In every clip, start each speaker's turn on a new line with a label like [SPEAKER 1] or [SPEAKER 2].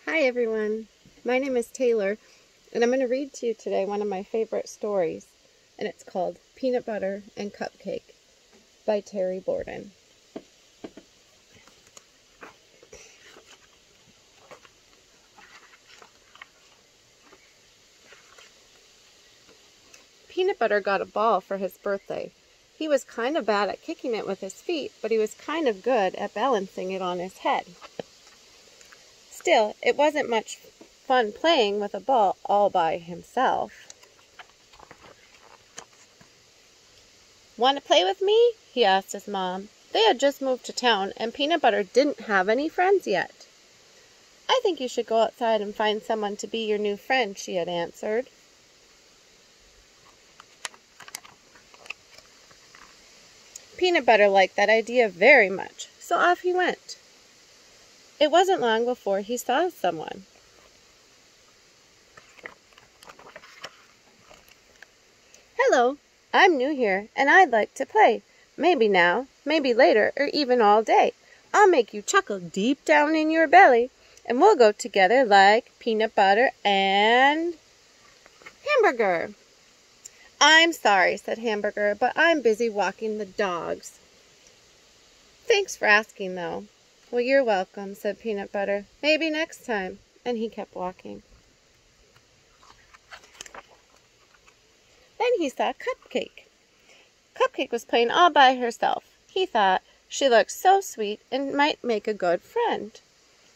[SPEAKER 1] Hi everyone, my name is Taylor, and I'm going to read to you today one of my favorite stories, and it's called Peanut Butter and Cupcake by Terry Borden. Peanut Butter got a ball for his birthday. He was kind of bad at kicking it with his feet, but he was kind of good at balancing it on his head. Still, it wasn't much fun playing with a ball all by himself. "Want to play with me?" he asked his mom. They had just moved to town, and Peanut Butter didn't have any friends yet. "I think you should go outside and find someone to be your new friend," she had answered. Peanut Butter liked that idea very much, so off he went. It wasn't long before he saw someone. "Hello, I'm new here, and I'd like to play. Maybe now, maybe later, or even all day. I'll make you chuckle deep down in your belly, and we'll go together like peanut butter and hamburger." "I'm sorry," said Hamburger, "but I'm busy walking the dogs." "Thanks for asking, though." "Well, you're welcome," said Peanut Butter. "Maybe next time." And he kept walking. Then he saw Cupcake. Cupcake was playing all by herself. He thought she looked so sweet and might make a good friend.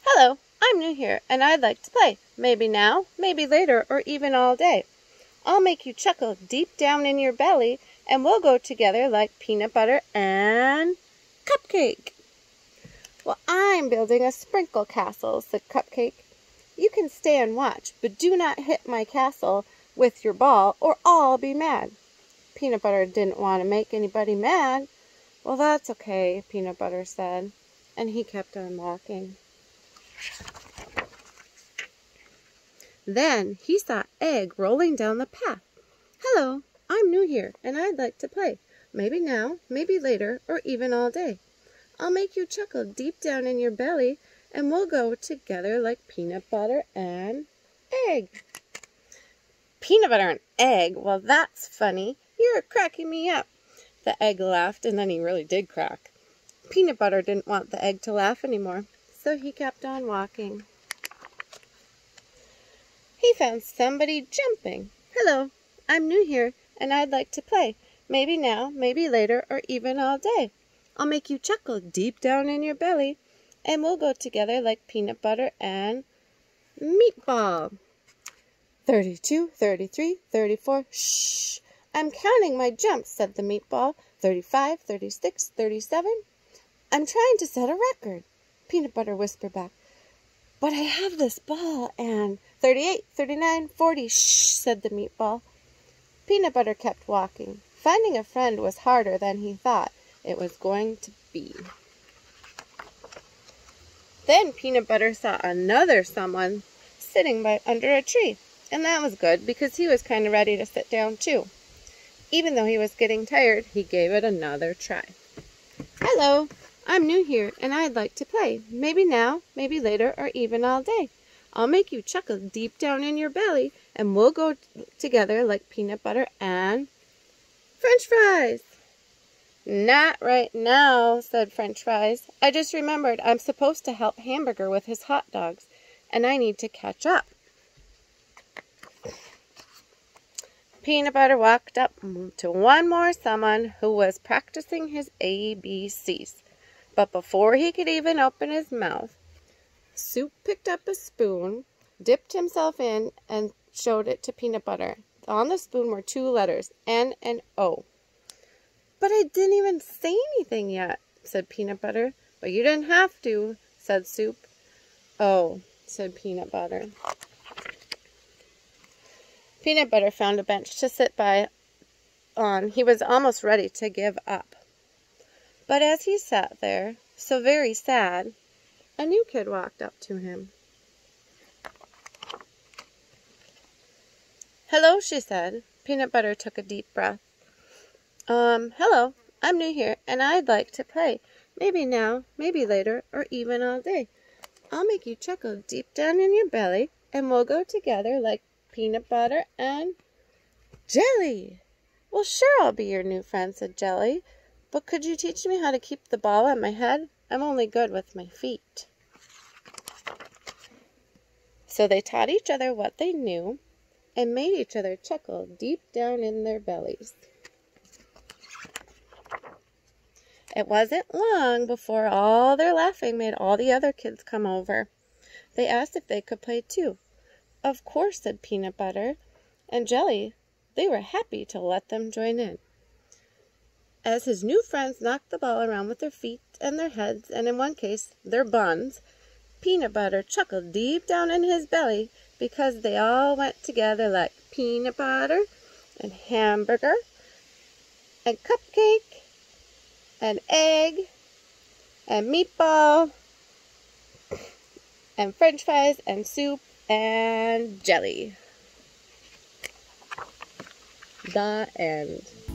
[SPEAKER 1] "Hello, I'm new here, and I'd like to play. Maybe now, maybe later, or even all day. I'll make you chuckle deep down in your belly, and we'll go together like peanut butter and Cupcake." "Well, I'm building a sprinkle castle," said Cupcake. "You can stay and watch, but do not hit my castle with your ball, or I'll be mad." Peanut Butter didn't want to make anybody mad. "Well, that's okay," Peanut Butter said, and he kept on walking. Then he saw Egg rolling down the path. "Hello, I'm new here, and I'd like to play. Maybe now, maybe later, or even all day. I'll make you chuckle deep down in your belly, and we'll go together like peanut butter and egg." "Peanut butter and egg? Well, that's funny. You're cracking me up." The egg laughed, and then he really did crack. Peanut Butter didn't want the egg to laugh anymore, so he kept on walking. He found somebody jumping. "Hello, I'm new here, and I'd like to play. Maybe now, maybe later, or even all day. I'll make you chuckle deep down in your belly, and we'll go together like peanut butter and meatball." 32, 33, 34, shh! "I'm counting my jumps," said the meatball. 35, 36, 37. "I'm trying to set a record." Peanut Butter whispered back, "But I have this ball and 38, 39, 40, shh!" said the meatball. Peanut Butter kept walking. Finding a friend was harder than he thought it was going to be. Then Peanut Butter saw another someone sitting under a tree, and that was good because he was kind of ready to sit down too. Even though he was getting tired, he gave it another try. "Hello, I'm new here, and I'd like to play. Maybe now, maybe later, or even all day. I'll make you chuckle deep down in your belly, and we'll go together like peanut butter and French fries." "Not right now," said French Fries. "I just remembered I'm supposed to help Hamburger with his hot dogs, and I need to catch up." Peanut Butter walked up to one more someone who was practicing his ABCs. But before he could even open his mouth, Soup picked up a spoon, dipped himself in, and showed it to Peanut Butter. On the spoon were two letters, N and O. "But I didn't even say anything yet," said Peanut Butter. "But you didn't have to," said Soup. "Oh," said Peanut Butter. Peanut Butter found a bench to sit on. He was almost ready to give up. But as he sat there, so very sad, a new kid walked up to him. "Hello," she said. Peanut Butter took a deep breath. Hello, I'm new here, and I'd like to play. Maybe now, maybe later, or even all day. I'll make you chuckle deep down in your belly, and we'll go together like peanut butter and jelly. Well, sure, I'll be your new friend, said Jelly. But could you teach me how to keep the ball on my head? I'm only good with my feet. So they taught each other what they knew and made each other chuckle deep down in their bellies. It wasn't long before all their laughing made all the other kids come over. They asked if they could play too. Of course, said Peanut Butter, and Jelly, they were happy to let them join in. As his new friends knocked the ball around with their feet and their heads, and in one case, their buns, Peanut Butter chuckled deep down in his belly because they all went together like peanut butter and hamburger and cupcake and egg and meatball and french fries and soup and jelly. The end.